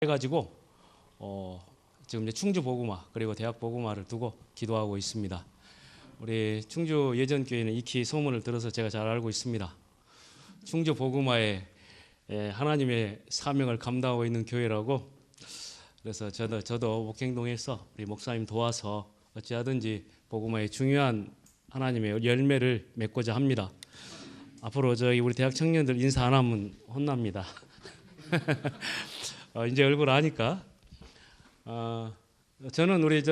해가지고 지금 이제 충주 복음화 그리고 대학 복음화를 두고 기도하고 있습니다. 우리 충주 예전교회는 익히 소문을 들어서 제가 잘 알고 있습니다. 충주 복음화에 하나님의 사명을 감당하고 있는 교회라고. 그래서 저도 목행동에서 우리 목사님 도와서 어찌하든지 복음화의 중요한 하나님의 열매를 맺고자 합니다. 앞으로 우리 대학 청년들 인사 안 하면 혼납니다. 이제 얼굴 아니까. 저는 우리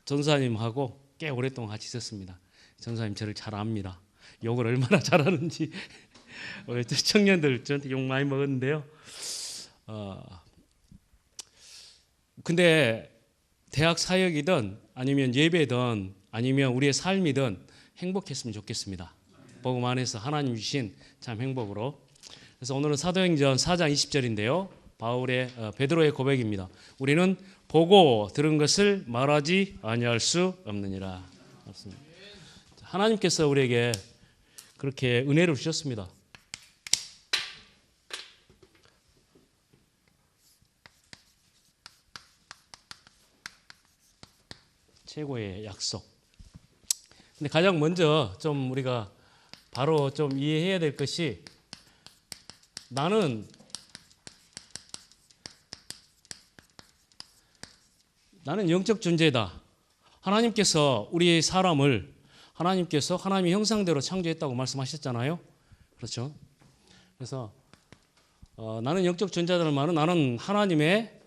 전사님하고 꽤 오랫동안 같이 있었습니다. 전사님 저를 잘 압니다. 욕을 얼마나 잘하는지 우리 청년들 저한테 욕 많이 먹었는데요. 근데 대학 사역이든 아니면 예배든 아니면 우리의 삶이든 행복했으면 좋겠습니다. 복음 안에서 하나님 주신 참 행복으로. 그래서 오늘은 사도행전 4장 20절인데요. 베드로의 고백입니다. 우리는 보고 들은 것을 말하지 아니할 수 없느니라. 맞습니다. 하나님께서 우리에게 그렇게 은혜를 주셨습니다. 최고의 약속. 근데 가장 먼저 좀 우리가 바로 좀 이해해야 될 것이, 나는 영적 존재다. 하나님께서 우리의 사람을 하나님의 형상대로 창조했다고 말씀하셨잖아요. 그렇죠? 그래서 나는 영적 존재다는 말은 나는 하나님의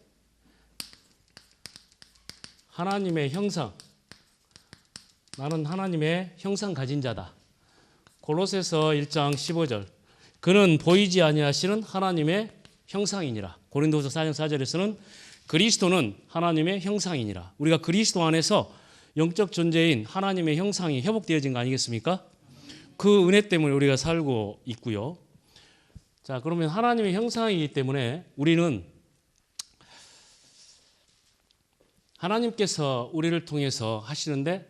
형상, 나는 하나님의 형상 가진 자다. 골로새서 1장 15절, 그는 보이지 아니하시는 하나님의 형상이니라. 고린도서 4장 4절에서는 그리스도는 하나님의 형상이니라. 우리가 그리스도 안에서 영적 존재인 하나님의 형상이 회복되어진 거 아니겠습니까? 그 은혜 때문에 우리가 살고 있고요. 자, 그러면 하나님의 형상이기 때문에 우리는 하나님께서 우리를 통해서 하시는데,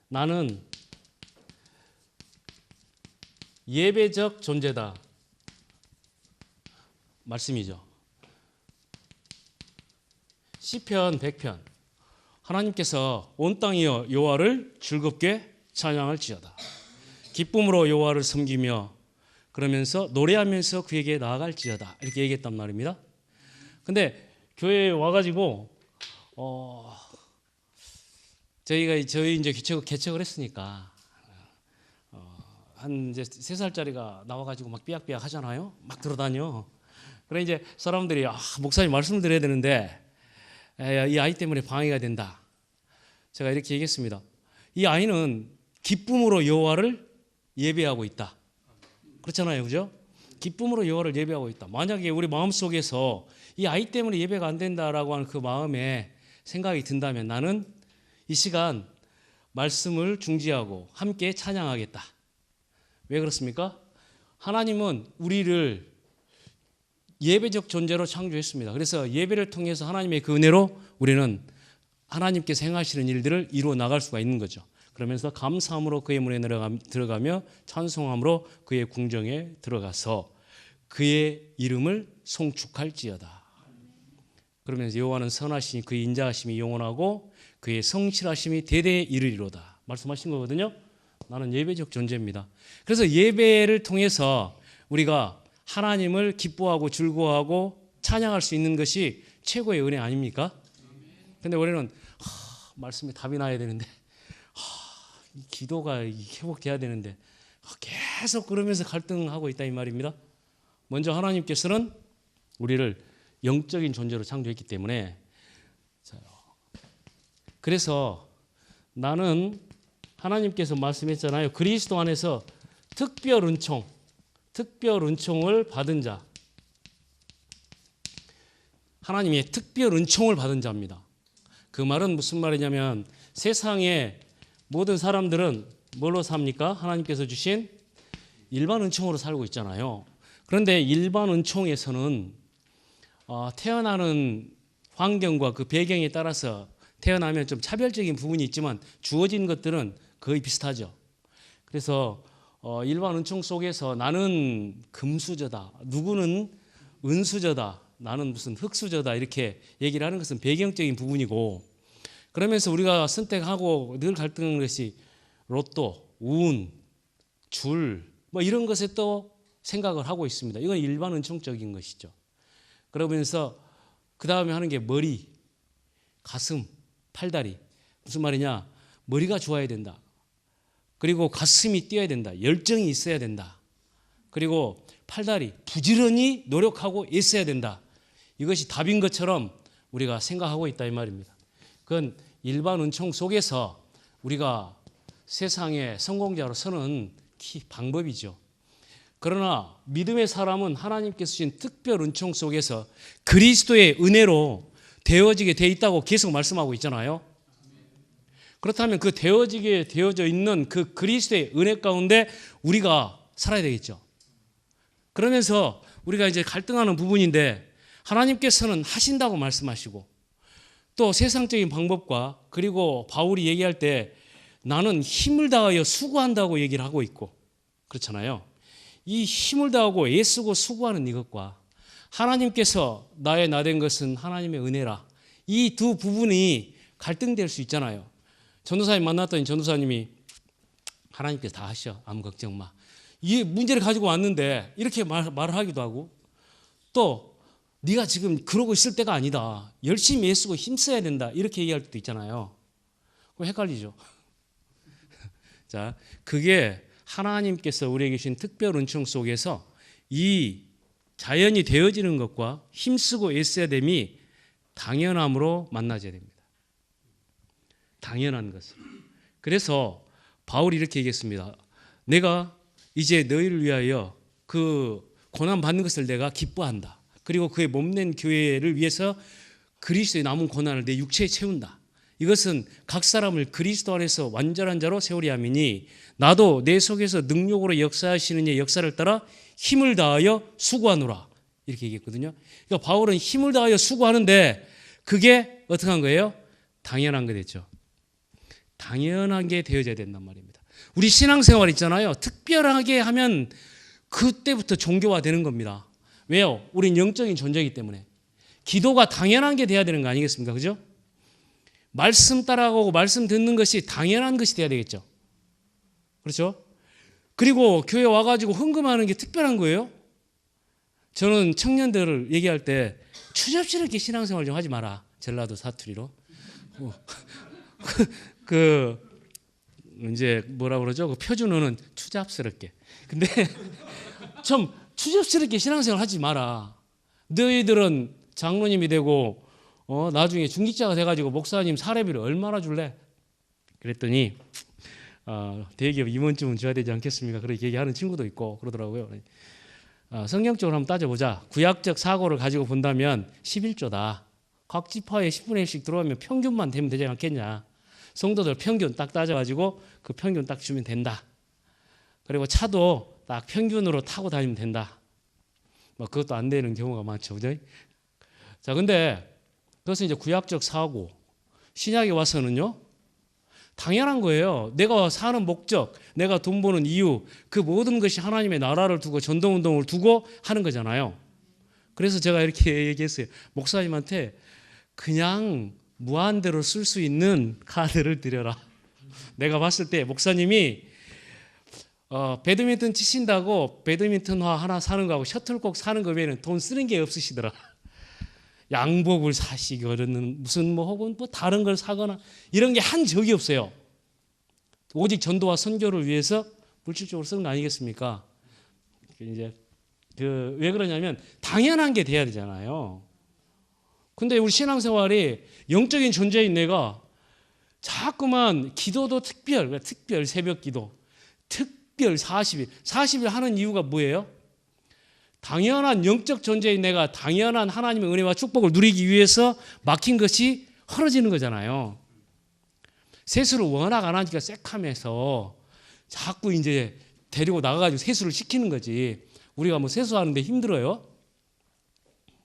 나는 예배적 존재다 말씀이죠. 시편 100편, 하나님께서 온 땅이여 여호와를 즐겁게 찬양할지어다. 기쁨으로 여호와를 섬기며 그러면서 노래하면서 그에게 나아갈지어다. 이렇게 얘기했단 말입니다. 근데 교회에 와가지고 저희 이제 개척을 했으니까 한 이제 3살짜리가 나와가지고 막 삐약삐약 하잖아요. 막 들어다녀. 그래 이제 사람들이 목사님 말씀 드려야 되는데 이 아이 때문에 방해가 된다. 제가 이렇게 얘기했습니다. 이 아이는 기쁨으로 여호와를 예배하고 있다. 그렇잖아요, 그죠? 기쁨으로 여호와를 예배하고 있다. 만약에 우리 마음속에서 이 아이 때문에 예배가 안 된다라고 하는 그 마음에 생각이 든다면, 나는 이 시간 말씀을 중지하고 함께 찬양하겠다. 왜 그렇습니까? 하나님은 우리를 예배적 존재로 창조했습니다. 그래서 예배를 통해서 하나님의 그 은혜로 우리는 하나님께서 행하시는 일들을 이루어 나갈 수가 있는 거죠. 그러면서 감사함으로 그의 문에 들어가며 찬송함으로 그의 궁정에 들어가서 그의 이름을 송축할지어다. 그러면서 여호와는 선하시니 그의 인자하심이 영원하고 그의 성실하심이 대대에 이르리로다 말씀하신 거거든요. 나는 예배적 존재입니다. 그래서 예배를 통해서 우리가 하나님을 기뻐하고 즐거워하고 찬양할 수 있는 것이 최고의 은혜 아닙니까? 근데 우리는 말씀에 답이 나야 되는데, 기도가 회복돼야 되는데 계속 그러면서 갈등하고 있다 이 말입니다. 먼저 하나님께서는 우리를 영적인 존재로 창조했기 때문에, 그래서 나는 하나님께서 말씀했잖아요. 그리스도 안에서 특별 은총을 받은 자, 하나님의 특별 은총을 받은 자입니다. 그 말은 무슨 말이냐면, 세상의 모든 사람들은 뭘로 삽니까? 하나님께서 주신 일반 은총으로 살고 있잖아요. 그런데 일반 은총에서는 태어나는 환경과 그 배경에 따라서 태어나면 좀 차별적인 부분이 있지만 주어진 것들은 거의 비슷하죠. 그래서 일반 은총 속에서 나는 금수저다, 누구는 은수저다, 나는 무슨 흙수저다 이렇게 얘기를 하는 것은 배경적인 부분이고, 그러면서 우리가 선택하고 늘 갈등하는 것이 로또, 운, 줄 뭐 이런 것에 또 생각을 하고 있습니다. 이건 일반 은총적인 것이죠. 그러면서 그 다음에 하는 게 머리, 가슴, 팔다리. 무슨 말이냐? 머리가 좋아야 된다. 그리고 가슴이 뛰어야 된다. 열정이 있어야 된다. 그리고 팔다리, 부지런히 노력하고 있어야 된다. 이것이 답인 것처럼 우리가 생각하고 있다 이 말입니다. 그건 일반 은총 속에서 우리가 세상의 성공자로 서는 방법이죠. 그러나 믿음의 사람은 하나님께서 주신 특별 은총 속에서 그리스도의 은혜로 되어지게 돼 있다고 계속 말씀하고 있잖아요. 그렇다면 그 되어져 있는 그 그리스도의 은혜 가운데 우리가 살아야 되겠죠. 그러면서 우리가 이제 갈등하는 부분인데, 하나님께서는 하신다고 말씀하시고 또 세상적인 방법과, 그리고 바울이 얘기할 때 나는 힘을 다하여 수고한다고 얘기를 하고 있고 그렇잖아요. 이 힘을 다하고 애쓰고 수고하는 이것과 하나님께서 나의 나 된 것은 하나님의 은혜라, 이 두 부분이 갈등될 수 있잖아요. 전도사님 만났더니 전도사님이 하나님께서 다 하셔, 아무 걱정 마, 이 문제를 가지고 왔는데 이렇게 말을 하기도 하고, 또 네가 지금 그러고 있을 때가 아니다, 열심히 애쓰고 힘써야 된다, 이렇게 얘기할 때도 있잖아요. 그럼 헷갈리죠. 자, 그게 하나님께서 우리에게 주신 특별 은총 속에서 이 자연이 되어지는 것과 힘쓰고 애써야 됨이 당연함으로 만나져야 됩니다. 당연한 것으로. 그래서 바울이 이렇게 얘기했습니다. 내가 이제 너희를 위하여 그 고난 받는 것을 내가 기뻐한다. 그리고 그의 몸낸 교회를 위해서 그리스도의 남은 고난을 내 육체에 채운다. 이것은 각 사람을 그리스도 안에서 완전한 자로 세우리 함이니 나도 내 속에서 능력으로 역사하시는 이의 역사를 따라 힘을 다하여 수고하노라. 이렇게 얘기했거든요. 그러니까 바울은 힘을 다하여 수고하는데 그게 어떻게 한 거예요? 당연한 거 됐죠. 당연한 게 되어져야 된단 말입니다. 우리 신앙생활 있잖아요. 특별하게 하면 그때부터 종교화 되는 겁니다. 왜요? 우린 영적인 존재이기 때문에. 기도가 당연한 게 돼야 되는 거 아니겠습니까? 그죠? 말씀 따라가고 말씀 듣는 것이 당연한 것이 돼야 되겠죠. 그렇죠? 그리고 교회 와가지고 헌금하는 게 특별한 거예요. 저는 청년들을 얘기할 때 추잡스럽게 신앙생활 좀 하지 마라. 전라도 사투리로. 이제 뭐라 그러죠? 그 표준어는 추잡스럽게. 근데 좀 추잡스럽게 신앙생활 하지 마라. 너희들은 장로님이 되고 나중에 중직자가 돼가지고 목사님 사례비를 얼마나 줄래? 그랬더니 대기업 임원쯤은 줘야 되지 않겠습니까? 그렇게 얘기하는 친구도 있고 그러더라고요. 성경적으로 한번 따져보자. 구약적 사고를 가지고 본다면 11조다. 각 지파에 10분의 1씩 들어오면 평균만 되면 되지 않겠냐. 성도들 평균 딱 따져가지고 그 평균 딱 주면 된다. 그리고 차도 딱 평균으로 타고 다니면 된다. 뭐 그것도 안 되는 경우가 많죠. 그죠? 자, 근데 그것은 이제 구약적 사고. 신약에 와서는요, 당연한 거예요. 내가 사는 목적, 내가 돈 버는 이유, 그 모든 것이 하나님의 나라를 두고 전도운동을 두고 하는 거잖아요. 그래서 제가 이렇게 얘기했어요. 목사님한테 그냥 무한대로 쓸 수 있는 카드를 드려라. 내가 봤을 때 목사님이 배드민턴 치신다고 배드민턴화 하나 사는 거하고 셔틀콕 사는 거 외에는 돈 쓰는 게 없으시더라. 양복을 사시거나 무슨 혹은 다른 걸 사거나 이런 게 한 적이 없어요. 오직 전도와 선교를 위해서 물질적으로 쓰는 거 아니겠습니까? 이제 왜 그러냐면 당연한 게 돼야 되잖아요. 근데 우리 신앙생활이 영적인 존재인 내가 자꾸만 기도도 특별 새벽 기도, 특별 40일 하는 이유가 뭐예요? 당연한 영적 존재인 내가 당연한 하나님의 은혜와 축복을 누리기 위해서 막힌 것이 헐어지는 거잖아요. 세수를 워낙 안 하니까 새카매서 자꾸 이제 데리고 나가가지고 세수를 시키는 거지. 우리가 뭐 세수하는데 힘들어요?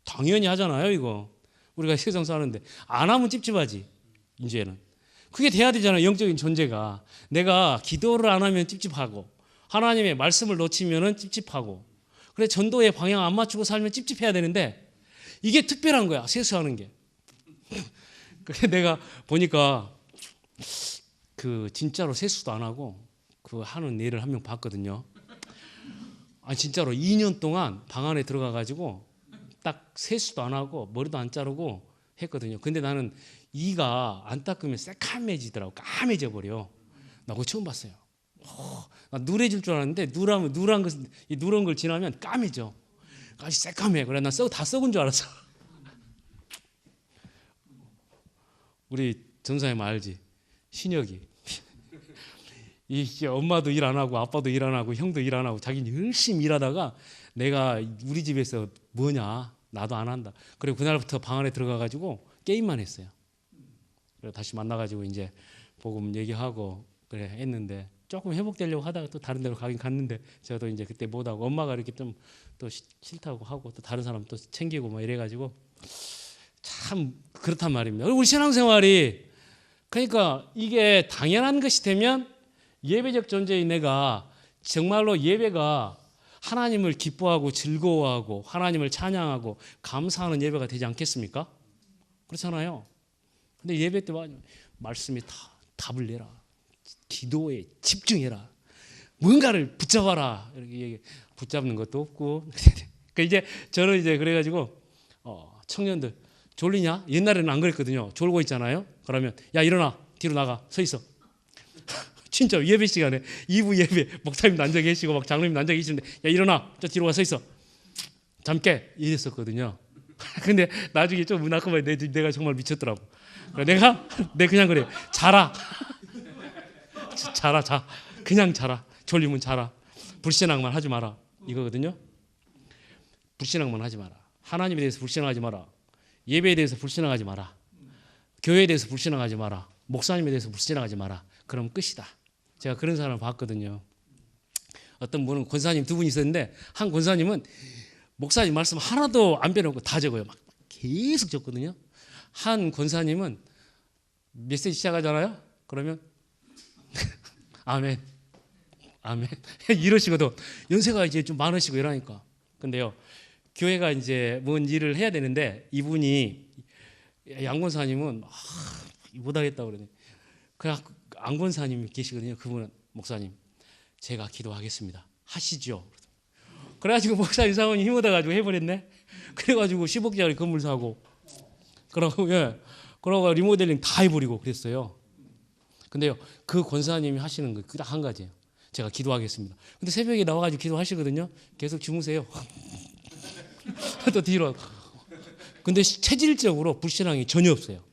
당연히 하잖아요, 이거. 우리가 세상 사는데 안 하면 찝찝하지. 이제는 그게 돼야 되잖아요. 영적인 존재가. 내가 기도를 안 하면 찝찝하고 하나님의 말씀을 놓치면은 찝찝하고, 그래 전도의 방향 안 맞추고 살면 찝찝해야 되는데 이게 특별한 거야, 세수하는 게. 그래 내가 보니까 그 진짜로 세수도 안 하고 그 하는 애를 한 명 봤거든요. 아 진짜로 2년 동안 방 안에 들어가 가지고 딱 세수도 안 하고 머리도 안 자르고 했거든요. 근데 나는 이가 안 닦으면 새카매지더라고. 까매져 버려. 나 그거 처음 봤어요. 나 누래질 줄 알았는데 이 누런 걸 지나면 까매져. 아주 새까매. 그래 난 다 썩은 줄 알았어. 우리 전사님 알지? 신혁이. 이 엄마도 일 안 하고 아빠도 일 안 하고 형도 일 안 하고 자기는 열심히 일하다가 내가 우리 집에서 뭐냐 나도 안 한다. 그리고 그날부터 방 안에 들어가 가지고 게임만 했어요. 그래서 다시 만나 가지고 이제 복음 얘기하고 그래 했는데 조금 회복되려고 하다가 또 다른 데로 가긴 갔는데 저도 이제 그때 못 하고 엄마가 이렇게 좀 또 싫다고 하고 또 다른 사람 또 챙기고 뭐 이래 가지고 참 그렇단 말입니다. 우리 신앙생활이 그러니까 이게 당연한 것이 되면 예배적 존재인 내가 정말로 예배가 하나님을 기뻐하고 즐거워하고 하나님을 찬양하고 감사하는 예배가 되지 않겠습니까? 그렇잖아요. 근데 예배 때 말씀이 다 답을 내라. 기도에 집중해라. 뭔가를 붙잡아라. 이렇게 붙잡는 것도 없고. 그 이제 저는 이제 그래가지고 청년들 졸리냐? 옛날에는 안 그랬거든요. 졸고 있잖아요. 그러면 야 일어나 뒤로 나가 서 있어. 진짜 예배 시간에 2부 예배 목사님도 앉아 계시고 막 장로님도 앉아 계시는데 야 일어나 저 뒤로 가 서 있어. 잠 깨 이랬었거든요. 근데 나중에 좀 문학하면 내가 정말 미쳤더라고. 내가 그냥 그래요. 자라. 자라 자. 그냥 자라. 졸리면 자라. 불신앙만 하지 마라. 이거거든요. 불신앙만 하지 마라. 하나님에 대해서 불신앙하지 마라. 예배에 대해서 불신앙하지 마라. 교회에 대해서 불신앙하지 마라. 목사님에 대해서 불신앙하지 마라. 그럼 끝이다. 제가 그런 사람을 봤거든요. 어떤 분은 권사님 두 분 있었는데 한 권사님은 목사님 말씀 하나도 안 빼놓고 다 적어요. 막 계속 적거든요. 한 권사님은 메시지 시작하잖아요. 그러면 아멘, 아멘 이러시거든. 연세가 이제 좀 많으시고 이러니까. 근데요, 교회가 이제 뭔 일을 해야 되는데 이분이 양권사님은 못하겠다 그러네. 그냥 안권사님이 계시거든요. 그분은 목사님, 제가 기도하겠습니다. 하시죠. 그래가지고 목사님 사원이 힘 얻어가지고 해버렸네. 그래가지고 10억짜리 건물 사고, 그러고 리모델링 다 해버리고 그랬어요. 근데요, 그 권사님이 하시는 거 딱 한 가지예요. 제가 기도하겠습니다. 근데 새벽에 나와가지고 기도하시거든요. 계속 주무세요. 또 뒤로. 근데 체질적으로 불신앙이 전혀 없어요.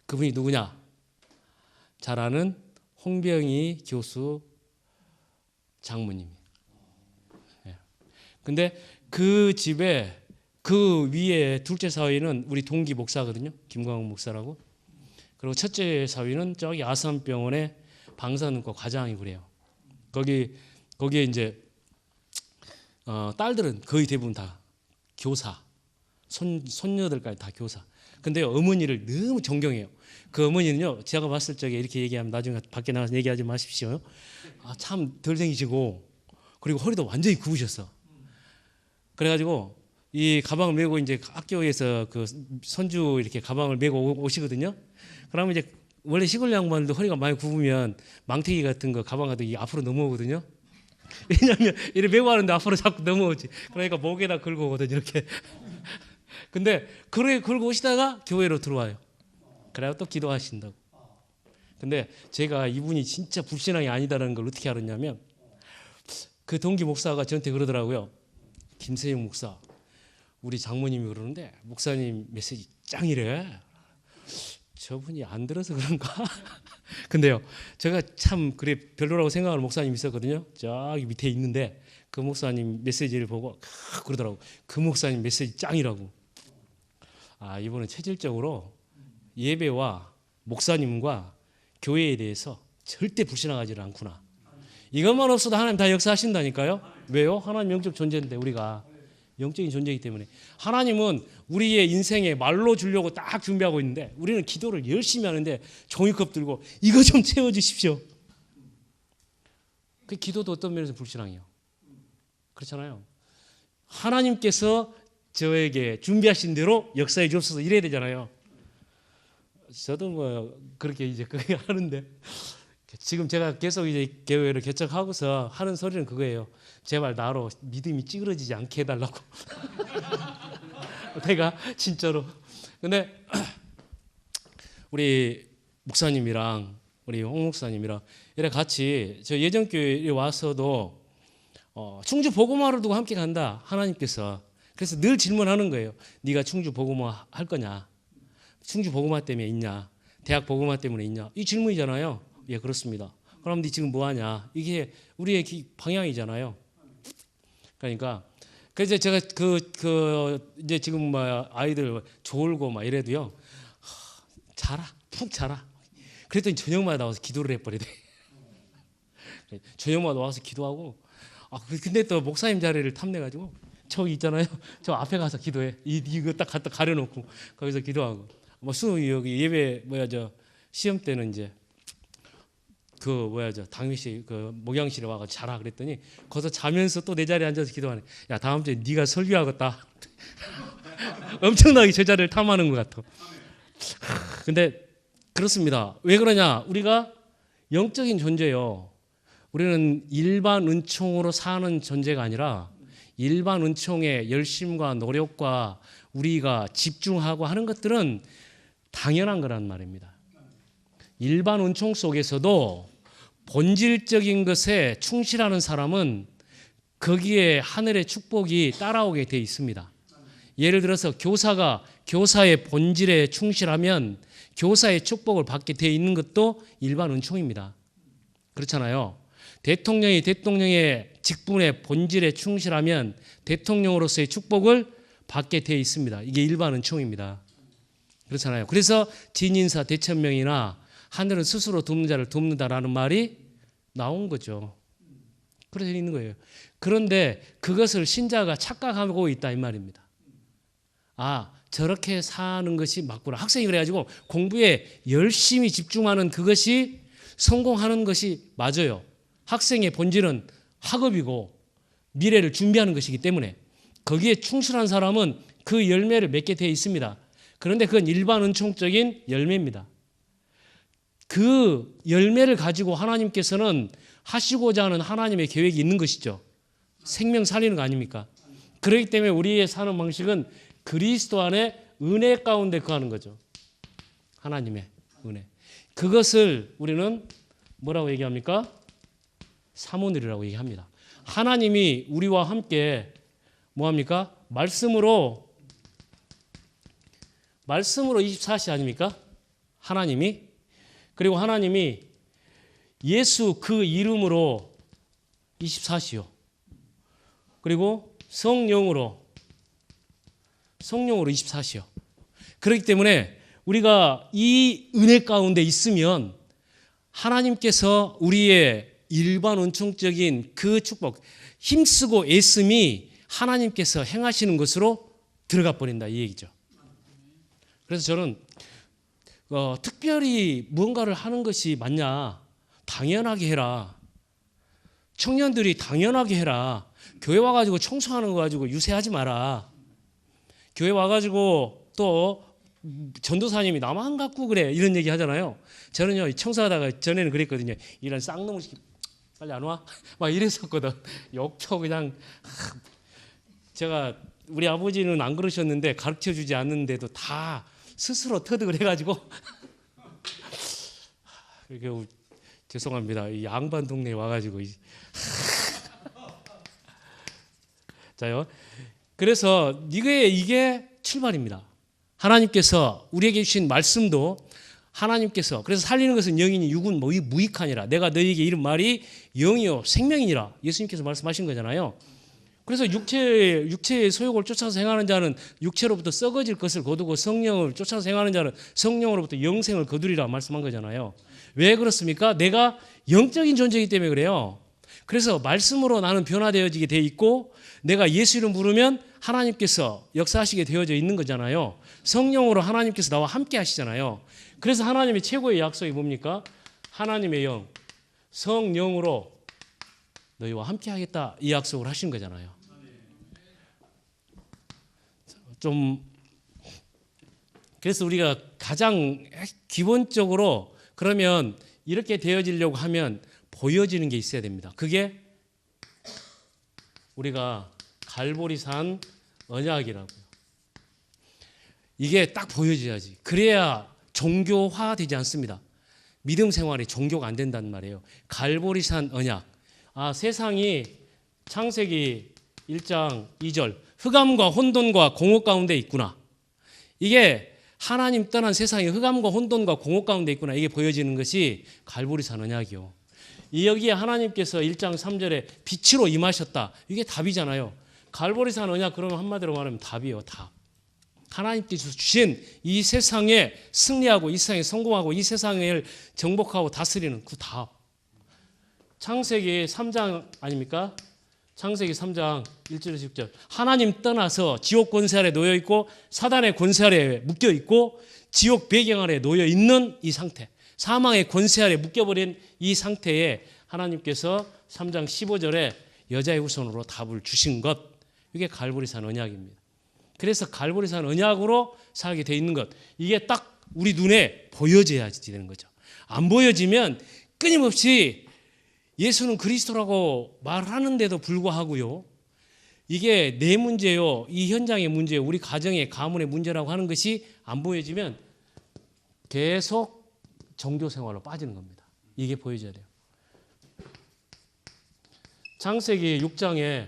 그분이 누구냐? 잘 아는 홍병희 교수 장모님. 근데 그 집에 그 위에 둘째 사위는 우리 동기 목사거든요. 김광훈 목사라고. 그리고 첫째 사위는 저기 아산병원의 방사능과 과장이고 그래요. 거기에 이제 딸들은 거의 대부분 다 교사, 손녀들까지 다 교사. 근데요, 어머니를 너무 존경해요. 그 어머니는요, 제가 봤을 적에 이렇게 얘기하면 나중에 밖에 나가서 얘기하지 마십시오. 참 덜 생기시고, 그리고 허리도 완전히 굽으셨어. 그래가지고 이 가방을 메고 이제 학교에서 그 손주 이렇게 가방을 메고 오시거든요. 그러면 이제 원래 시골 양반들도 허리가 많이 굽으면 망태기 같은 거 가방 같은 게 앞으로 넘어오거든요. 왜냐하면 이렇게 메고 하는데 앞으로 자꾸 넘어오지. 그러니까 목에다 걸고 오거든요. 이렇게. 근데 그래 걸고 오시다가 교회로 들어와요. 그래야 또 기도하신다고. 근데 제가 이분이 진짜 불신앙이 아니다라는 걸 어떻게 알았냐면 그 동기 목사가 저한테 그러더라고요. 김세영 목사, 우리 장모님이 그러는데 목사님 메시지 짱이래. 저분이 안 들어서 그런가? 근데요, 제가 참 그래 별로라고 생각하는 목사님이 있었거든요. 저기 밑에 있는데 그 목사님 메시지를 보고 그러더라고. 그 목사님 메시지 짱이라고. 이분은 체질적으로 예배와 목사님과 교회에 대해서 절대 불신앙하지 않구나. 이것만 없어도 하나님 다 역사하신다니까요. 왜요? 하나님 영적 존재인데 우리가 영적인 존재이기 때문에 하나님은 우리의 인생에 말로 주려고 딱 준비하고 있는데 우리는 기도를 열심히 하는데 종이컵 들고 이거 좀 채워주십시오. 그 기도도 어떤 면에서 불신앙이에요. 그렇잖아요. 하나님께서 저에게 준비하신 대로 역사해 주옵소서 이래야 되잖아요. 저도 뭐 그렇게 이제 그렇게 하는데 지금 제가 계속 이제 교회를 개척하고서 하는 소리는 그거예요. 제발 나로 믿음이 찌그러지지 않게 해달라고. 내가 진짜로. 근데 우리 목사님이랑 우리 홍 목사님이랑 이래 같이 저 예전교회에 와서도 충주 복음화를 두고 함께 간다 하나님께서. 그래서 늘 질문하는 거예요. 네가 충주 복음화 할 거냐? 충주 복음화 때문에 있냐? 대학 복음화 때문에 있냐? 이 질문이잖아요. 예, 그렇습니다. 그럼 네 지금 뭐 하냐? 이게 우리의 방향이잖아요. 그러니까 그래서 제가 이제 지금 뭐 아이들 졸고 막 이래도요. 자라, 푹 자라. 그랬더니 저녁마다 나와서 기도를 해버리대. 저녁마다 와서 기도하고. 근데 또 목사님 자리를 탐내가지고 저기 있잖아요. 저 앞에 가서 기도해. 이거 딱 갖다 가려놓고 거기서 기도하고. 뭐 여기 예배 시험 때는 이제 당일시 목양실에 와서 자라 그랬더니 거기서 자면서 또 내 자리에 앉아서 기도하네. 야, 다음 주에 네가 설교하겠다. 엄청나게 제 자리를 탐하는 것 같아. 근데 그렇습니다. 왜 그러냐? 우리가 영적인 존재요. 우리는 일반 은총으로 사는 존재가 아니라 일반 은총의 열심과 노력과 우리가 집중하고 하는 것들은 당연한 거란 말입니다. 일반 은총 속에서도 본질적인 것에 충실하는 사람은 거기에 하늘의 축복이 따라오게 돼 있습니다. 예를 들어서 교사가 교사의 본질에 충실하면 교사의 축복을 받게 돼 있는 것도 일반 은총입니다. 그렇잖아요. 대통령이 대통령의 직분의 본질에 충실하면 대통령으로서의 축복을 받게 돼 있습니다. 이게 일반 은총입니다. 그렇잖아요. 그래서 진인사 대천명이나 하늘은 스스로 돕는 자를 돕는다라는 말이 나온 거죠. 그래서 있는 거예요. 그런데 그것을 신자가 착각하고 있다 이 말입니다. 저렇게 사는 것이 맞구나. 학생이 그래가지고 공부에 열심히 집중하는 그것이 성공하는 것이 맞아요. 학생의 본질은 학업이고 미래를 준비하는 것이기 때문에 거기에 충실한 사람은 그 열매를 맺게 되어 있습니다. 그런데 그건 일반 은총적인 열매입니다. 그 열매를 가지고 하나님께서는 하시고자 하는 하나님의 계획이 있는 것이죠. 생명 살리는 거 아닙니까? 그렇기 때문에 우리의 사는 방식은 그리스도 안에 은혜 가운데 거하는 거죠. 하나님의 은혜. 그것을 우리는 뭐라고 얘기합니까? 사모늘이라고 얘기합니다. 하나님이 우리와 함께 뭐합니까? 말씀으로 24시 아닙니까? 하나님이. 그리고 하나님이 예수 그 이름으로 24시요. 그리고 성령으로 24시요. 그렇기 때문에 우리가 이 은혜 가운데 있으면 하나님께서 우리의 일반 은총적인 그 축복, 힘쓰고 애씀이 하나님께서 행하시는 것으로 들어가 버린다 이 얘기죠. 그래서 저는 특별히 무언가를 하는 것이 맞냐? 당연하게 해라. 청년들이 당연하게 해라. 교회 와가지고 청소하는 거 가지고 유세하지 마라. 교회 와가지고 또 전도사님이 나만 갖고 그래 이런 얘기 하잖아요. 저는요 청소하다가 전에는 그랬거든요. 이런 쌍놈의 새끼 빨리 안 와? 막 이랬었거든. 욕쳐 그냥. 제가 우리 아버지는 안 그러셨는데 가르쳐주지 않는데도 다 스스로 터득을 해가지고 이렇게 죄송합니다. 이 양반 동네에 와가지고 자요. 그래서 이게 출발입니다. 하나님께서 우리에게 주신 말씀도 하나님께서 그래서 살리는 것은 영이니 육은 무익하니라. 내가 너희에게 이른 말이 영이요 생명이니라. 예수님께서 말씀하신 거잖아요. 그래서 육체의 소욕을 쫓아서 행하는 자는 육체로부터 썩어질 것을 거두고 성령을 쫓아서 행하는 자는 성령으로부터 영생을 거두리라 말씀한 거잖아요. 왜 그렇습니까? 내가 영적인 존재이기 때문에 그래요. 그래서 말씀으로 나는 변화되어지게 돼 있고 내가 예수 이름 부르면 하나님께서 역사하시게 되어져 있는 거잖아요. 성령으로 하나님께서 나와 함께 하시잖아요. 그래서 하나님의 최고의 약속이 뭡니까? 하나님의 영, 성령으로 너희와 함께 하겠다 이 약속을 하신 거잖아요. 좀 그래서 우리가 가장 기본적으로 그러면 이렇게 되어지려고 하면 보여지는 게 있어야 됩니다. 그게 우리가 갈보리산 언약이라고요. 이게 딱 보여져야지. 그래야 종교화되지 않습니다. 믿음 생활이 종교가 안 된다는 말이에요. 갈보리산 언약. 세상이 창세기 1장 2절 흑암과 혼돈과 공허 가운데 있구나. 이게 하나님 떠난 세상이 흑암과 혼돈과 공허 가운데 있구나. 이게 보여지는 것이 갈보리산 언약이요. 여기에 하나님께서 1장 3절에 빛으로 임하셨다. 이게 답이잖아요. 갈보리산 언약 그러면 한마디로 말하면 답이에요. 답. 하나님께서 주신 이 세상에 승리하고 이 세상에 성공하고 이 세상을 정복하고 다스리는 그 답. 창세기 3장 아닙니까? 창세기 3장 1절에서 6절. 하나님 떠나서 지옥 권세 아래 놓여 있고 사단의 권세 아래 묶여 있고 지옥 배경 아래 놓여 있는 이 상태. 사망의 권세 아래 묶여버린 이 상태에 하나님께서 3장 15절에 여자의 후손으로 답을 주신 것. 이게 갈보리산 언약입니다. 그래서 갈보리산 언약으로 살게 돼 있는 것. 이게 딱 우리 눈에 보여져야지 되는 거죠. 안 보여지면 끊임없이 예수는 그리스도라고 말하는데도 불구하고요. 이게 내 문제요. 이 현장의 문제요. 우리 가정의 가문의 문제라고 하는 것이 안 보여지면 계속 종교 생활로 빠지는 겁니다. 이게 보여져야 돼요. 창세기 6장에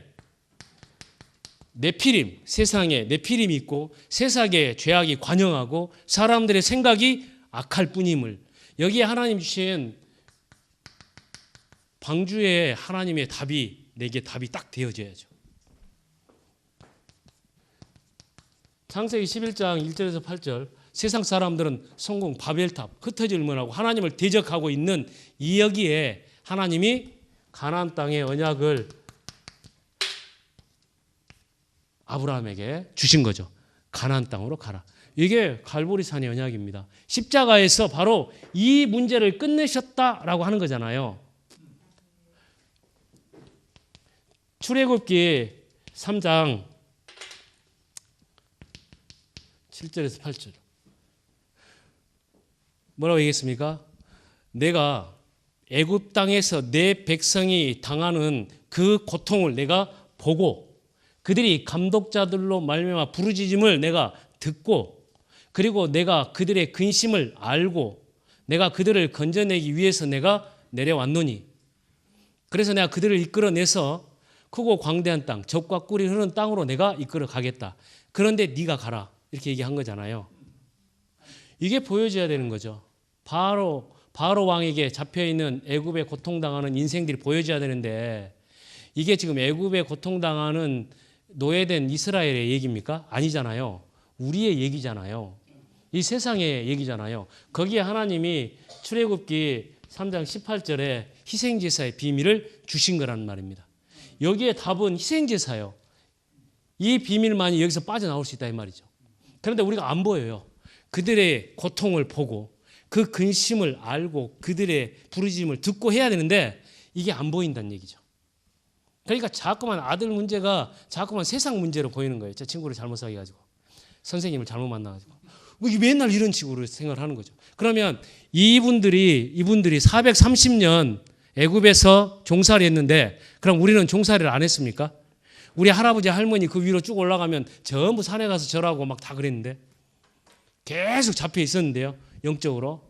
네피림, 세상에 네피림이 있고 세상에 죄악이 관영하고 사람들의 생각이 악할 뿐임을 여기에 하나님 주신 방주에 하나님의 답이 내게 답이 딱 되어져야죠. 창세기 11장 1절에서 8절 세상 사람들은 성공 바벨탑 흩어질 문하고 하나님을 대적하고 있는 이 여기에 하나님이 가나안 땅의 언약을 아브라함에게 주신 거죠. 가나안 땅으로 가라. 이게 갈보리산의 언약입니다. 십자가에서 바로 이 문제를 끝내셨다라고 하는 거잖아요. 출애굽기 3장 7절에서 8절. 뭐라고 얘기했습니까? 내가 애굽 땅에서 내 백성이 당하는 그 고통을 내가 보고 그들이 감독자들로 말미암아 부르짖음을 내가 듣고 그리고 내가 그들의 근심을 알고 내가 그들을 건져내기 위해서 내가 내려왔노니 그래서 내가 그들을 이끌어내서 크고 광대한 땅, 젖과 꿀이 흐르는 땅으로 내가 이끌어 가겠다. 그런데 네가 가라. 이렇게 얘기한 거잖아요. 이게 보여져야 되는 거죠. 바로 왕에게 잡혀있는 애굽에 고통당하는 인생들이 보여져야 되는데 이게 지금 애굽에 고통당하는 노예된 이스라엘의 얘기입니까? 아니잖아요. 우리의 얘기잖아요. 이 세상의 얘기잖아요. 거기에 하나님이 출애굽기 3장 18절에 희생제사의 비밀을 주신 거란 말입니다. 여기에 답은 희생제사예요. 이 비밀만이 여기서 빠져나올 수 있다 이 말이죠. 그런데 우리가 안 보여요. 그들의 고통을 보고 그 근심을 알고 그들의 부르짖음을 듣고 해야 되는데 이게 안 보인다는 얘기죠. 그러니까 자꾸만 아들 문제가 자꾸만 세상 문제로 보이는 거예요. 제 친구를 잘못 사귀어가지고 선생님을 잘못 만나가지고 맨날 이런 식으로 생각을 하는 거죠. 그러면 이분들이 430년 애굽에서 종살이 했는데 그럼 우리는 종살이를 안 했습니까? 우리 할아버지 할머니 그 위로 쭉 올라가면 전부 산에 가서 절하고 막 다 그랬는데 계속 잡혀 있었는데요. 영적으로.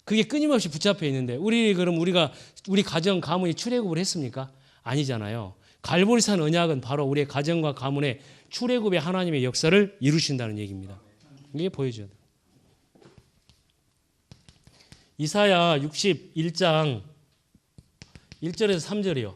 그게 끊임없이 붙잡혀 있는데 우리가 우리 가정 가문이 출애굽을 했습니까? 아니잖아요. 갈보리산 언약은 바로 우리의 가정과 가문의 출애굽의 하나님의 역사를 이루신다는 얘기입니다. 이게 보여줘야 돼요. 이사야 61장 1절에서 3절이요.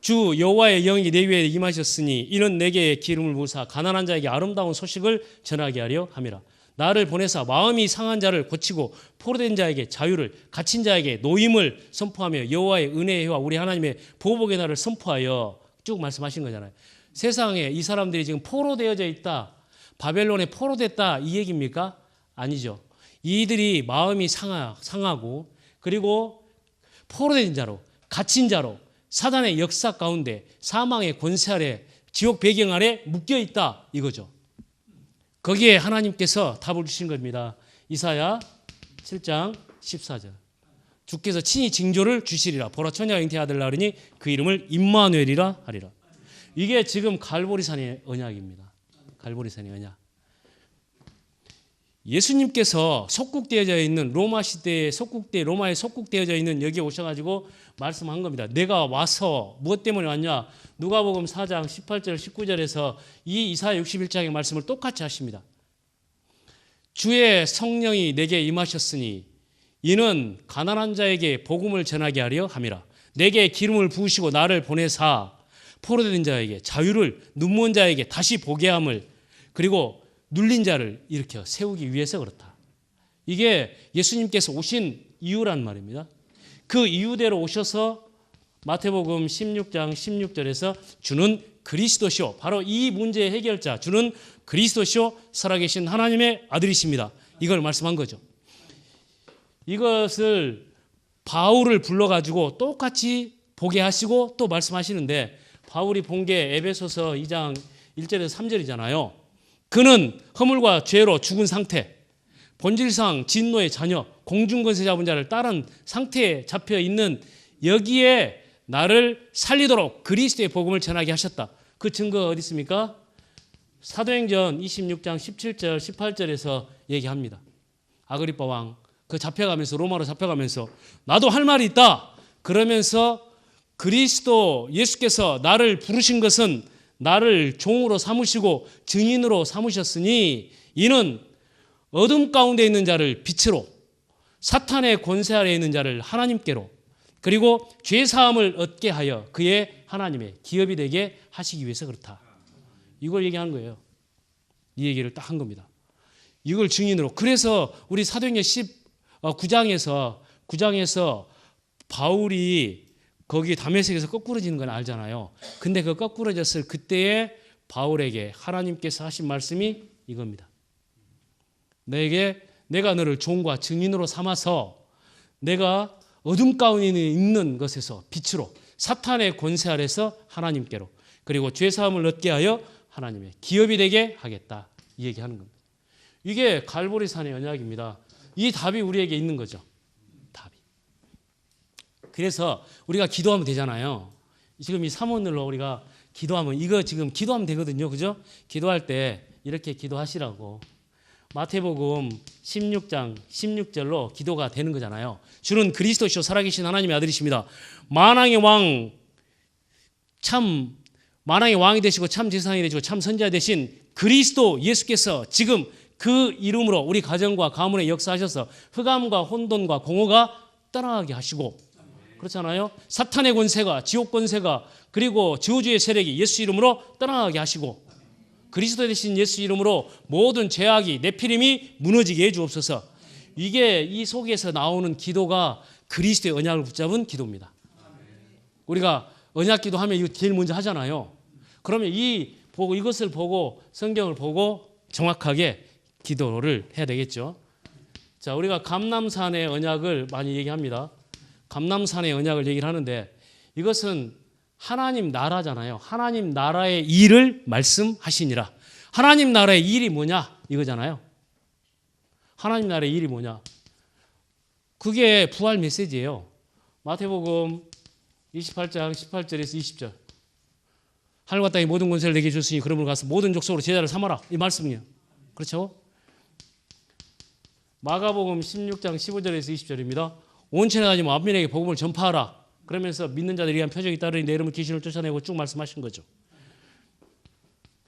주 여호와의 영이 내 위에 임하셨으니 이는 내게 기름을 부으사 가난한 자에게 아름다운 소식을 전하게 하려 함이라. 나를 보내사 마음이 상한 자를 고치고 포로된 자에게 자유를 갇힌 자에게 노임을 선포하며 여호와의 은혜의 해와 우리 하나님의 보복의 날을 선포하여 쭉 말씀하신 거잖아요. 세상에 이 사람들이 지금 포로되어져 있다. 바벨론에 포로됐다 이 얘기입니까? 아니죠. 이들이 마음이 상하고 그리고 포로된 자로 갇힌 자로 사단의 역사 가운데 사망의 권세 아래 지옥 배경 아래 묶여 있다 이거죠. 거기에 하나님께서 답을 주신 겁니다. 이사야 7장 14절. 주께서 친히 징조를 주시리라. 보라 처녀가 잉태하리라 하리니 그 이름을 임마누엘이라 하리라. 이게 지금 갈보리산의 언약입니다. 갈보리산의 언약. 예수님께서 속국되어져 있는 로마 시대에 로마에 속국되어져 있는 여기에 오셔가지고 말씀한 겁니다. 내가 와서 무엇 때문에 왔냐? 누가복음 4장 18절 19절에서 이 이사야 61장의 말씀을 똑같이 하십니다. 주의 성령이 내게 임하셨으니 이는 가난한 자에게 복음을 전하게 하려 함이라. 내게 기름을 부으시고 나를 보내사 포로된 자에게 자유를, 눈먼 자에게 다시 보게 함을, 그리고 눌린 자를 일으켜 세우기 위해서 그렇다. 이게 예수님께서 오신 이유란 말입니다. 그 이유대로 오셔서 마태복음 16장 16절에서 주는 그리스도시오, 바로 이 문제의 해결자, 주는 그리스도시오, 살아계신 하나님의 아들이십니다. 이걸 말씀한 거죠. 이것을 바울을 불러가지고 똑같이 보게 하시고 또 말씀하시는데, 바울이 본 게 에베소서 2장 1절에서 3절이잖아요. 그는 허물과 죄로 죽은 상태, 본질상 진노의 자녀, 공중권세 잡은 자를 따른 상태에 잡혀 있는 여기에 나를 살리도록 그리스도의 복음을 전하게 하셨다. 그 증거가 어디 있습니까? 사도행전 26장 17절 18절에서 얘기합니다. 아그리빠 왕 그 잡혀가면서, 로마로 잡혀가면서 나도 할 말이 있다 그러면서, 그리스도 예수께서 나를 부르신 것은 나를 종으로 삼으시고 증인으로 삼으셨으니 이는 어둠 가운데 있는 자를 빛으로, 사탄의 권세 아래에 있는 자를 하나님께로, 그리고 죄사함을 얻게 하여 그의 하나님의 기업이 되게 하시기 위해서 그렇다. 이걸 얘기하는 거예요. 이 얘기를 딱 한 겁니다. 이걸 증인으로. 그래서 우리 사도행전 9장에서 바울이 거기 다메섹에서 거꾸러지는 건 알잖아요. 근데 그 거꾸러졌을 그때에 바울에게 하나님께서 하신 말씀이 이겁니다. 내가 너를 종과 증인으로 삼아서 내가 어둠 가운데 있는 것에서 빛으로, 사탄의 권세 아래서 하나님께로, 그리고 죄사함을 얻게 하여 하나님의 기업이 되게 하겠다. 이 얘기하는 겁니다. 이게 갈보리산의 언약입니다. 이 답이 우리에게 있는 거죠. 답이. 그래서 우리가 기도하면 되잖아요. 지금 이 삼원을로 우리가 기도하면, 이거 지금 기도하면 되거든요. 그죠? 기도할 때 이렇게 기도하시라고. 마태복음 16장 16절로 기도가 되는 거잖아요. 주는 그리스도시요 살아계신 하나님의 아들이십니다. 만왕의 왕이 되시고 참 제사장이 되시고 참 선지자 되신 그리스도 예수께서 지금 그 이름으로 우리 가정과 가문에 역사하셔서 흑암과 혼돈과 공허가 떠나가게 하시고, 그렇잖아요. 사탄의 권세가, 지옥 권세가, 그리고 저주의 세력이 예수 이름으로 떠나가게 하시고, 그리스도 되신 예수 이름으로 모든 죄악이, 네피림이 무너지게 해주옵소서. 이게 이 속에서 나오는 기도가 그리스도의 언약을 붙잡은 기도입니다. 우리가 언약 기도하면 이거 제일 먼저 하잖아요. 그러면 이것을 보고, 성경을 보고 정확하게 기도를 해야 되겠죠. 자, 우리가 감람산의 언약을 많이 얘기합니다. 감람산의 언약을 얘기를 하는데, 이것은 하나님 나라잖아요. 하나님 나라의 일을 말씀하시니라. 하나님 나라의 일이 뭐냐? 이거잖아요. 하나님 나라의 일이 뭐냐? 그게 부활 메시지예요. 마태복음 28장 18절에서 20절. 하늘과 땅의 모든 권세를 내게 줬으니 그러므로 가서 모든 족속으로 제자를 삼아라. 이 말씀이에요. 그렇죠? 마가복음 16장 15절에서 20절입니다. 온천에 다니며 만민에게 복음을 전파하라. 그러면서 믿는 자들이 위한 표적이 따르니 내 이름으로 귀신을 쫓아내고 쭉 말씀하신 거죠.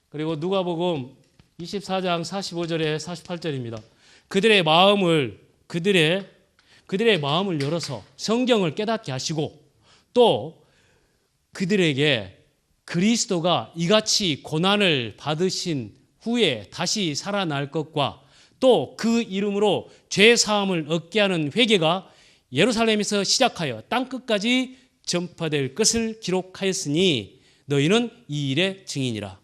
그리고 누가복음 24장 45절에 48절입니다. 그들의 마음을 열어서 성경을 깨닫게 하시고, 또 그들에게 그리스도가 이같이 고난을 받으신 후에 다시 살아날 것과, 또 그 이름으로 죄 사함을 얻게 하는 회개가 예루살렘에서 시작하여 땅끝까지 전파될 것을 기록하였으니 너희는 이 일의 증인이라.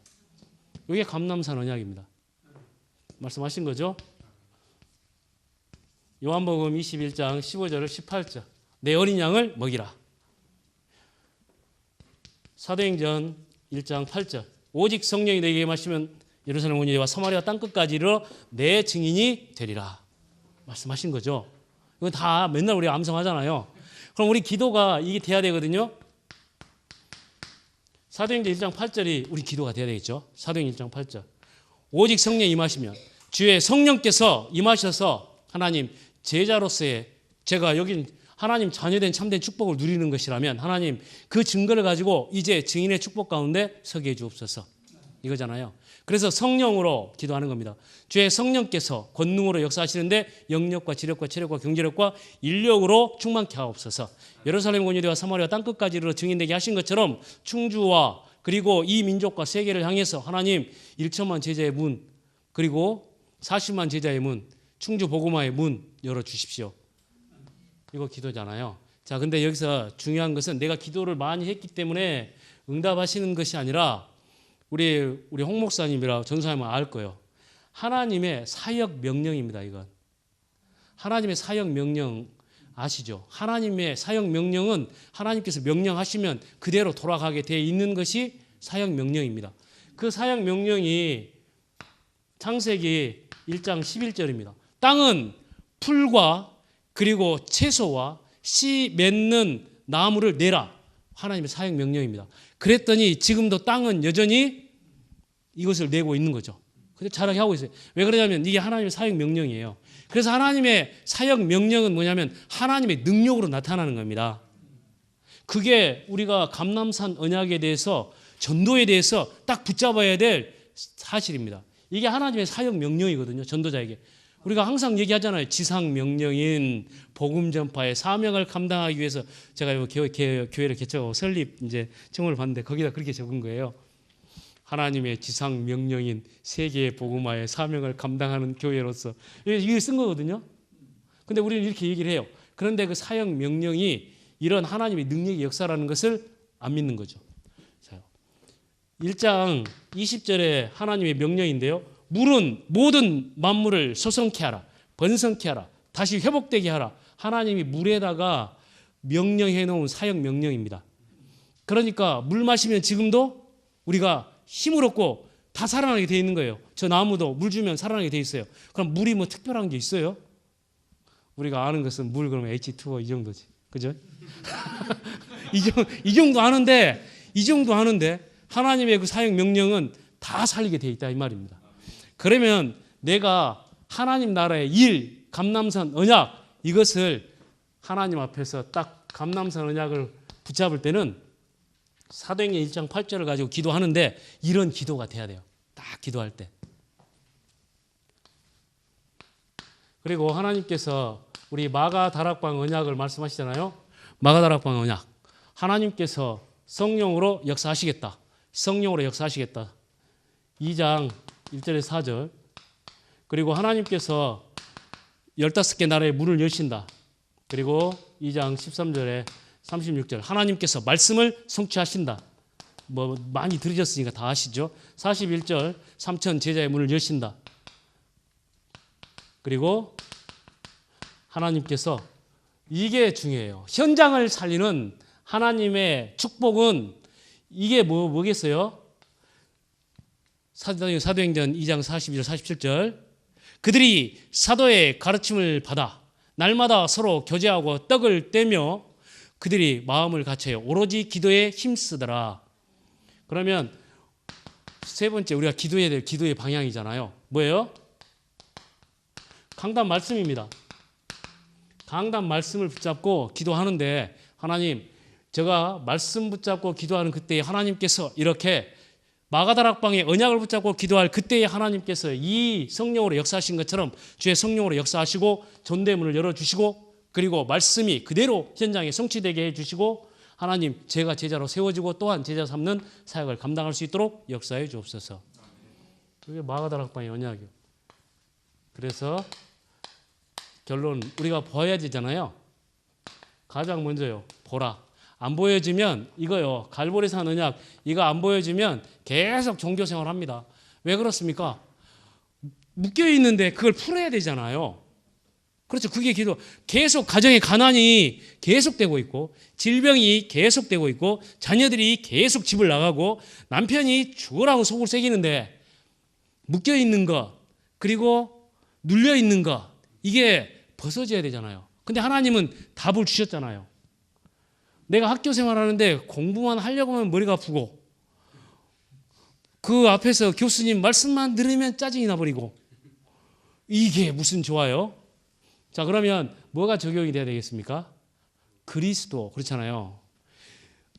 이게 감람산 언약입니다. 말씀하신 거죠? 요한복음 21장 15절을 18절. 내 어린 양을 먹이라. 사도행전 1장 8절. 오직 성령이 너에게 임하시면 예루살렘 온 유대와 사마리아 땅끝까지 이르러 내 증인이 되리라 말씀하신 거죠. 이거 다 맨날 우리가 암송하잖아요. 그럼 우리 기도가 이게 돼야 되거든요. 사도행전 1장 8절이 우리 기도가 돼야 되겠죠. 사도행전 1장 8절. 오직 성령이 임하시면 주의 성령께서 임하셔서 하나님 제자로서의 제가 여기 하나님 자녀된 참된 축복을 누리는 것이라면 하나님 그 증거를 가지고 이제 증인의 축복 가운데 서게 해 주옵소서 이거잖아요. 그래서 성령으로 기도하는 겁니다. 주의 성령께서 권능으로 역사하시는데 영력과 지력과 체력과 경제력과 인력으로 충만케 하옵소서. 예루살렘 온 유대와 사마리아 땅끝까지 이르러 증인되게 하신 것처럼 충주와 그리고 이 민족과 세계를 향해서 하나님 1천만 제자의 문 그리고 40만 제자의 문 충주 복음화의 문 열어주십시오. 이거 기도잖아요. 자, 근데 여기서 중요한 것은 내가 기도를 많이 했기 때문에 응답하시는 것이 아니라 우리 홍 목사님이라 전사님은 알 거예요. 하나님의 사역 명령입니다. 이건 하나님의 사역 명령 아시죠? 하나님의 사역 명령은 하나님께서 명령하시면 그대로 돌아가게 되어 있는 것이 사역 명령입니다. 그 사역 명령이 창세기 1장 11절입니다. 땅은 풀과 그리고 채소와 씨 맺는 나무를 내라. 하나님의 사역 명령입니다. 그랬더니 지금도 땅은 여전히 이것을 내고 있는 거죠. 근데 잘하게 하고 있어요. 왜 그러냐면 이게 하나님의 사역 명령이에요. 그래서 하나님의 사역 명령은 뭐냐면 하나님의 능력으로 나타나는 겁니다. 그게 우리가 감람산 언약에 대해서 전도에 대해서 딱 붙잡아야 될 사실입니다. 이게 하나님의 사역 명령이거든요. 전도자에게. 우리가 항상 얘기하잖아요. 지상 명령인 복음 전파의 사명을 감당하기 위해서 제가 교회를 개척하고 설립 이제 청원을 받는데 거기다 그렇게 적은 거예요. 하나님의 지상 명령인 세계의 복음화의 사명을 감당하는 교회로서 이게 쓴 거거든요. 근데 우리는 이렇게 얘기를 해요. 그런데 그 사역 명령이 이런 하나님의 능력의 역사라는 것을 안 믿는 거죠. 1장 20절에 하나님의 명령인데요. 물은 모든 만물을 소성케 하라. 번성케 하라. 다시 회복되게 하라. 하나님이 물에다가 명령해 놓은 사역 명령입니다. 그러니까 물 마시면 지금도 우리가 힘을 얻고 다 살아나게 돼 있는 거예요. 저 나무도 물 주면 살아나게 돼 있어요. 그럼 물이 뭐 특별한 게 있어요? 우리가 아는 것은 물 그러면 H2O 이 정도지. 그죠? 이 정도 아는데 하나님의 그 사역 명령은 다 살리게 돼 있다 이 말입니다. 그러면 내가 하나님 나라의 일, 감람산 언약 이것을 하나님 앞에서 딱 감람산 언약을 붙잡을 때는 사도행전 1장 8절을 가지고 기도하는데 이런 기도가 돼야 돼요. 딱 기도할 때. 그리고 하나님께서 우리 마가다락방 언약을 말씀하시잖아요. 마가다락방 언약. 하나님께서 성령으로 역사하시겠다. 성령으로 역사하시겠다. 2장 1절에 4절. 그리고 하나님께서 15개 나라의 문을 여신다. 그리고 2장 13절에 36절. 하나님께서 말씀을 성취하신다. 뭐 많이 들으셨으니까 다 아시죠? 41절 3천 제자의 문을 여신다. 그리고 하나님께서 이게 중요해요. 현장을 살리는 하나님의 축복은 이게 뭐겠어요? 사도행전 2장 42절 47절. 그들이 사도의 가르침을 받아 날마다 서로 교제하고 떡을 떼며 그들이 마음을 갖춰요. 오로지 기도에 힘쓰더라. 그러면 세 번째 우리가 기도해야 될 기도의 방향이잖아요. 뭐예요? 강단 말씀입니다. 강단 말씀을 붙잡고 기도하는데 하나님 제가 말씀 붙잡고 기도하는 그때에 하나님께서 이렇게 마가다락방의 언약을 붙잡고 기도할 그때에 하나님께서 이 성령으로 역사하신 것처럼 주의 성령으로 역사하시고 전대문을 열어주시고 그리고 말씀이 그대로 현장에 성취되게 해주시고 하나님 제가 제자로 세워지고 또한 제자 삼는 사역을 감당할 수 있도록 역사해 주옵소서. 그게 마가다락방의 언약이에요. 그래서 결론 우리가 보아야 되잖아요. 가장 먼저요. 보라. 안 보여지면 이거요. 갈보리산 언약 이거 안 보여지면 계속 종교생활 합니다. 왜 그렇습니까? 묶여 있는데 그걸 풀어야 되잖아요. 그렇죠. 그게 기도. 계속 가정의 가난이 계속되고 있고 질병이 계속되고 있고 자녀들이 계속 집을 나가고 남편이 죽으라고 속을 새기는데 묶여 있는 것 그리고 눌려 있는 것 이게 벗어져야 되잖아요. 근데 하나님은 답을 주셨잖아요. 내가 학교 생활하는데 공부만 하려고 하면 머리가 아프고 그 앞에서 교수님 말씀만 들으면 짜증이 나버리고 이게 무슨 좋아요? 자, 그러면 뭐가 적용이 돼야 되겠습니까? 그리스도. 그렇잖아요.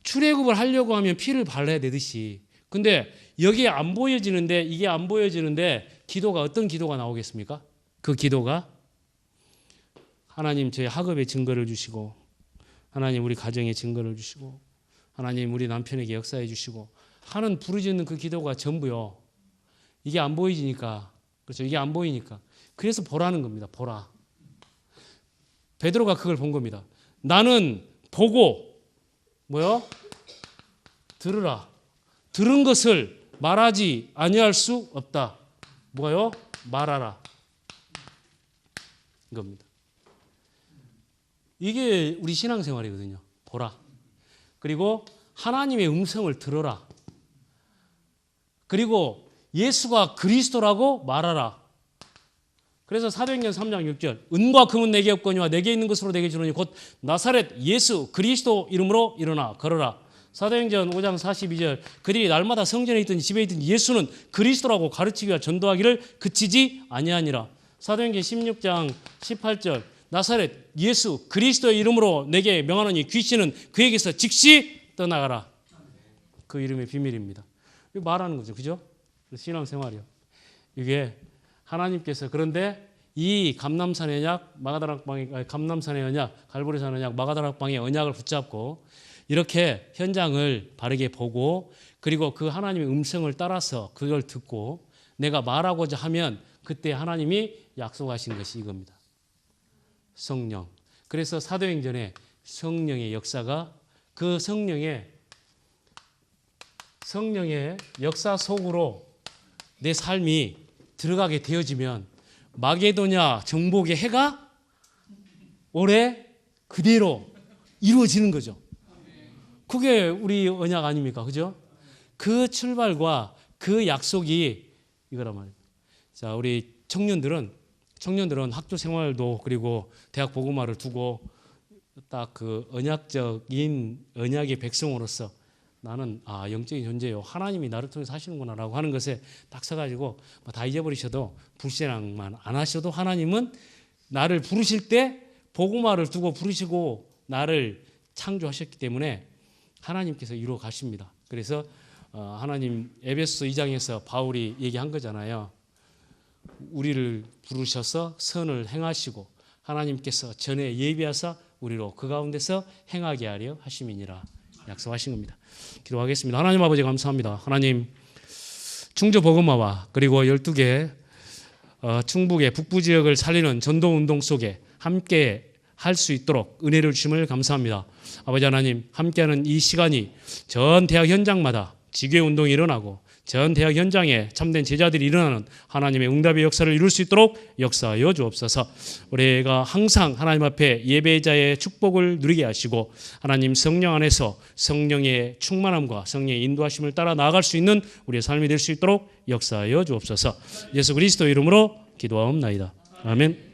출애굽을 하려고 하면 피를 발라야 되듯이. 근데 여기에 안 보여지는데 이게 안 보여지는데 기도가 어떤 기도가 나오겠습니까? 그 기도가 하나님 저희 학업에 증거를 주시고 하나님 우리 가정에 증거를 주시고 하나님 우리 남편에게 역사해 주시고 하는 부르짖는 그 기도가 전부요. 이게 안 보이니까. 그렇죠. 이게 안 보이니까. 그래서 보라는 겁니다. 보라. 베드로가 그걸 본 겁니다. 나는 보고 뭐요? 들으라. 들은 것을 말하지 아니할 수 없다. 뭐요? 말하라. 이겁니다. 이게 우리 신앙생활이거든요. 보라. 그리고 하나님의 음성을 들어라. 그리고 예수가 그리스도라고 말하라. 그래서 사도행전 3장 6절 은과 금은 내게 없거니와 내게 있는 것으로 내게 주노니 곧 나사렛 예수 그리스도 이름으로 일어나 걸어라. 사도행전 5장 42절 그들이 날마다 성전에 있든지 집에 있든지 예수는 그리스도라고 가르치기와 전도하기를 그치지 아니하니라. 사도행전 16장 18절 나사렛 예수 그리스도의 이름으로 내게 명하노니 귀신은 그에게서 즉시 떠나가라. 그 이름의 비밀입니다. 이거 말하는 거죠. 그죠? 신앙생활이요. 이게 하나님께서 그런데 이 감람산의 언약, 감람산의 언약, 갈보리산의 언약, 마가다락방의 언약을 붙잡고 이렇게 현장을 바르게 보고 그리고 그 하나님의 음성을 따라서 그걸 듣고 내가 말하고자 하면 그때 하나님이 약속하신 것이 이겁니다. 성령. 그래서 사도행전에 성령의 역사가 그 성령의 역사 속으로 내 삶이 들어가게 되어지면 마게도냐 정복의 해가 올해 그대로 이루어지는 거죠. 그게 우리 언약 아닙니까? 그죠? 그 출발과 그 약속이 이거란 말이에요. 자, 우리 청년들은 학교 생활도 그리고 대학 복음화를 두고 딱 그 언약적인 언약의 백성으로서 나는 영적인 존재요. 하나님이 나를 통해서 하시는구나라고 하는 것에 딱 서가지고 다 잊어버리셔도 불신앙만 안 하셔도 하나님은 나를 부르실 때 복음화를 두고 부르시고 나를 창조하셨기 때문에 하나님께서 이루어 가십니다. 그래서 하나님 에베소 2장에서 바울이 얘기한 거잖아요. 우리를 부르셔서 선을 행하시고 하나님께서 전에 예비하사 우리로 그 가운데서 행하게 하려 하심이니라 약속하신 겁니다. 기도하겠습니다. 하나님 아버지 감사합니다. 하나님 충주 복음화와 그리고 12개 충북의 북부 지역을 살리는 전도운동 속에 함께 할 수 있도록 은혜를 주심을 감사합니다. 아버지 하나님 함께하는 이 시간이 전 대학 현장마다 지교운동이 일어나고 전 대학 현장에 참된 제자들이 일어나는 하나님의 응답의 역사를 이룰 수 있도록 역사하여 주옵소서. 우리가 항상 하나님 앞에 예배자의 축복을 누리게 하시고 하나님 성령 안에서 성령의 충만함과 성령의 인도하심을 따라 나아갈 수 있는 우리의 삶이 될 수 있도록 역사하여 주옵소서. 예수 그리스도 이름으로 기도하옵나이다. 아멘.